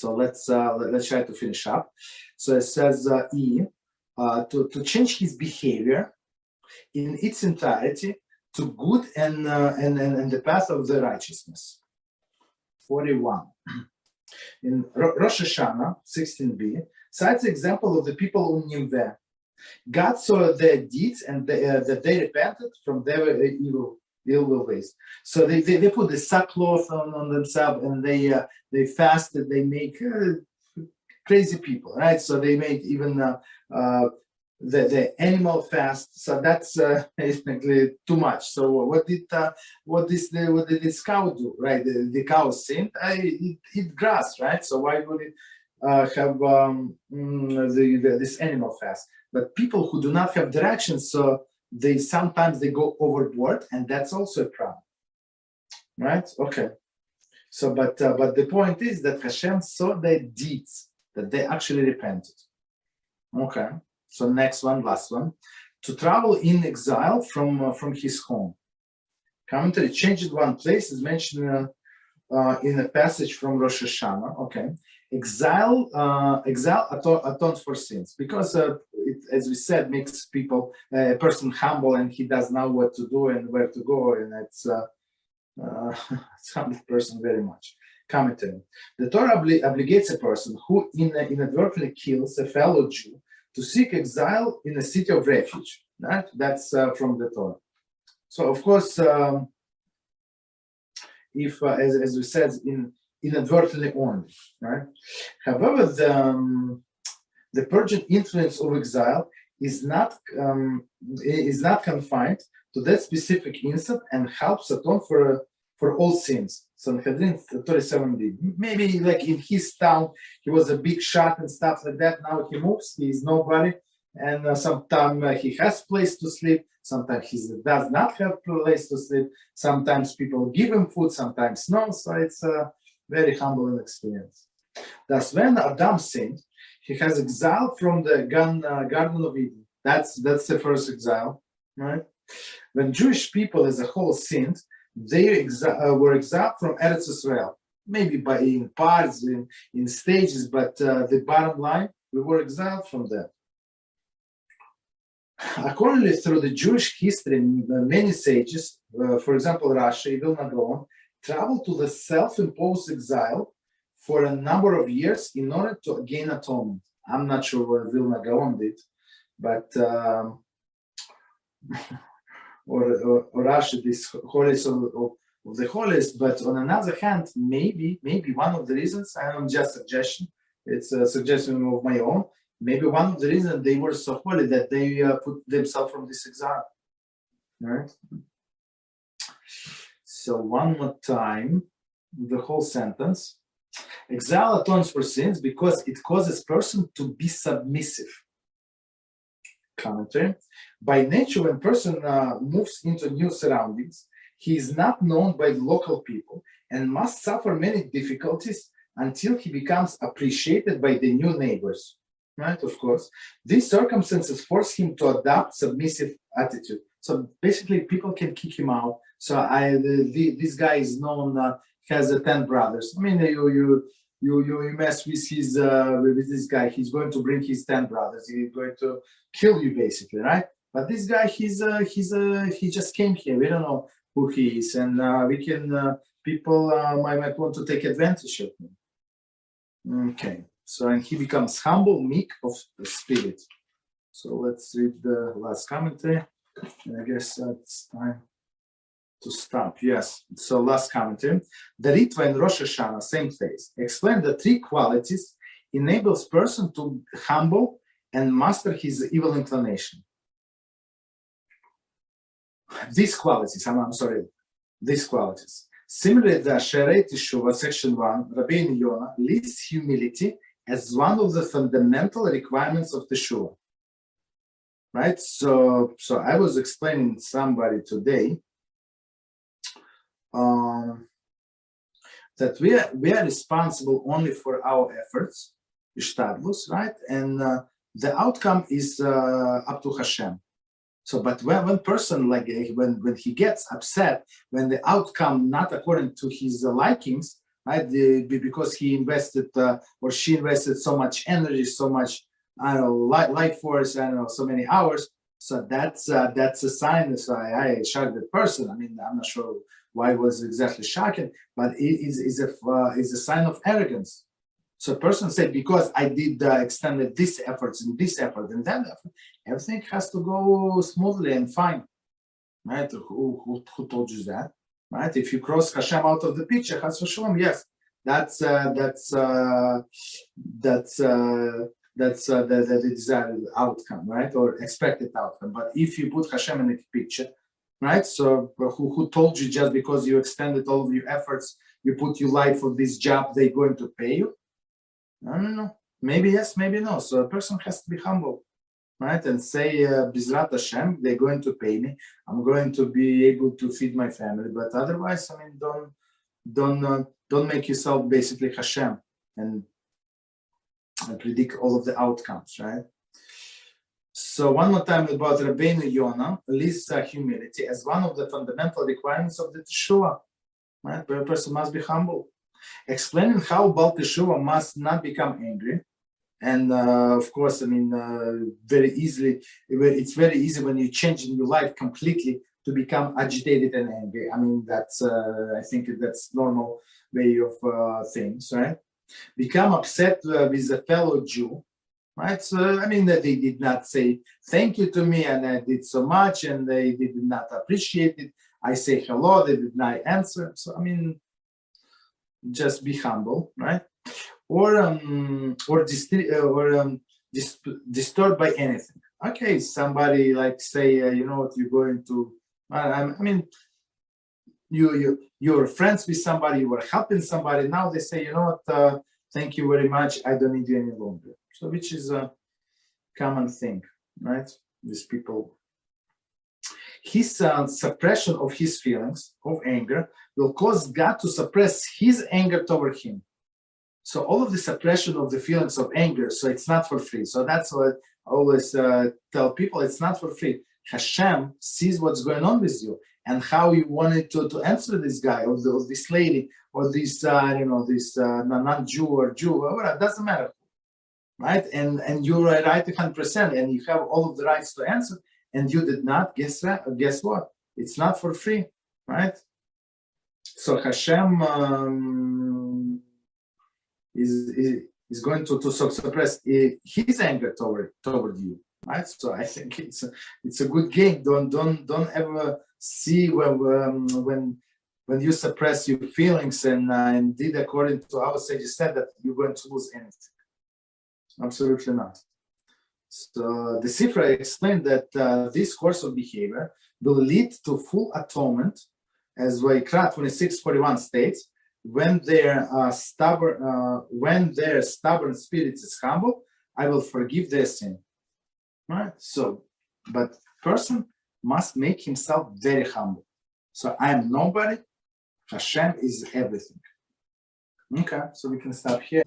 So let's try to finish up. So it says to change his behavior in its entirety to good and the path of the righteousness. 41. In Rosh Hashanah 16b cites the example of the people of Nineveh. God saw their deeds and that they repented from their evil ways. So they put the sackcloth on themselves, and they fasted. They make crazy people, right? So they made even the animal fast. So that's basically too much. So what did this cow do? Right? The cow sinned. It eat grass, right? So why would it have this animal fast? But people who do not have direction, so they sometimes go overboard, and that's also a problem, right? Okay. So, but the point is that Hashem saw their deeds, that they actually repented. Okay. So next one, last one, to travel in exile from his home. Commentary changed one place is mentioned in a passage from Rosh Hashanah. Okay. Exile atones for sins, because it, as we said, makes a person humble, and he does know what to do and where to go, and it's humble person very much. Commentary: the Torah obligates a person who inadvertently kills a fellow Jew to seek exile in a city of refuge. Right? That's from the Torah. So of course, if as we said, inadvertently only, right? However, the purging influence of exile is not confined to that specific instant and helps atone for all sins. Sanhedrin 37b. Maybe like in his town, he was a big shot and stuff like that. Now he moves, he is nobody, and sometimes he has place to sleep. Sometimes he does not have place to sleep. Sometimes people give him food, sometimes no. So it's very humbling experience. Thus, when Adam sinned, he has exiled from the Garden of Eden. That's the first exile, right? When Jewish people as a whole sinned, they were exiled from Eretz Israel, maybe in parts, in stages, but the bottom line, we were exiled from that. Accordingly, through the Jewish history, many sages, for example, Rashi, Vilna Gaon, traveled to the self-imposed exile for a number of years in order to gain atonement. I'm not sure what Vilna Gaon did, but or Rashi, this holiest of the holiest. But on another hand, maybe one of the reasons, I'm just suggestion, it's a suggestion of my own. Maybe one of the reasons they were so holy that they put themselves from this exile. Right? So one more time, the whole sentence. Exile atones for sins because it causes person to be submissive. Commentary. By nature, when person moves into new surroundings, he is not known by the local people and must suffer many difficulties until he becomes appreciated by the new neighbors. Right, of course. These circumstances force him to adopt submissive attitude. So basically, people can kick him out. So this guy is known, has 10 brothers. I mean, you mess with this guy, he's going to bring his 10 brothers. He's going to kill you, basically, right? But this guy, he just came here. We don't know who he is, and people might want to take advantage of him. Okay. So, and he becomes humble, meek of spirit. So let's read the last commentary. And I guess it's time to stop. Yes. So last commentary. The Ritva in Rosh Hashanah, same place, explain the three qualities enables person to humble and master his evil inclination. These qualities, these qualities. Similarly, the Sharei Teshuvah, section 1, Rabbi Yonah, lists humility as one of the fundamental requirements of Teshuvah. Right? So I was explaining to somebody today that we are responsible only for our efforts, ishtadlus, right? And the outcome is up to HaShem. So, but when person, like when he gets upset, when the outcome not according to his likings, right? Because he invested or she invested so much energy, so much, I don't know, life force, I don't know, so many hours. So that's a sign. So I shocked that person. I mean, I'm not sure why it was exactly shocking, but it is a sign of arrogance. So a person said, because I did extended this effort and that effort, everything has to go smoothly and fine, right? Who told you that, right? If you cross HaShem out of the picture, Chas v'shalom, yes, that's the desired outcome, right, or expected outcome. But if you put HaShem in the picture, right? So who told you just because you extended all of your efforts, you put your life for this job, they're going to pay you? No. Maybe yes, maybe no. So a person has to be humble, right? And say, Beezrat HaShem, they're going to pay me. I'm going to be able to feed my family. But otherwise, I mean, don't make yourself basically HaShem and predict all of the outcomes, right? So one more time about Rabbeinu Yonah lists humility as one of the fundamental requirements of the Teshuvah, right? Where a person must be humble. Explaining how Baal Teshuvah must not become angry. And of course, I mean, very easily, it's very easy when you change in your life completely to become agitated and angry. I mean, that's, I think that's normal way of things, right? Become upset with a fellow Jew, right? So, I mean, that they did not say thank you to me and I did so much and they did not appreciate it. I say hello, they did not answer. So, I mean, just be humble, right? Or disturbed by anything. Okay, somebody like say, you know what, you're going to, I mean, you're friends with somebody, you were helping somebody, now they say, you know what, thank you very much, I don't need you any longer. So which is a common thing, right? These people. His suppression of his feelings of anger will cause God to suppress his anger toward him. So all of the suppression of the feelings of anger, so it's not for free. So that's what I always tell people, it's not for free. HaShem sees what's going on with you and how you wanted to answer this guy or this lady or this, this non-Jew or Jew, whatever, it doesn't matter, right? And you're right 100% and you have all of the rights to answer and you did not, guess what? It's not for free, right? So HaShem is going to suppress his anger toward you, right? So I think it's a good game. Don't ever see when you suppress your feelings and did according to our sages said that you're going to lose anything. Absolutely not. So the Sifra explained that this course of behavior will lead to full atonement, as Vayikra 26:41 states, when their stubborn spirit is humble, I will forgive their sin. Right? So, but person must make himself very humble. So I am nobody, HaShem is everything. Okay, so we can stop here.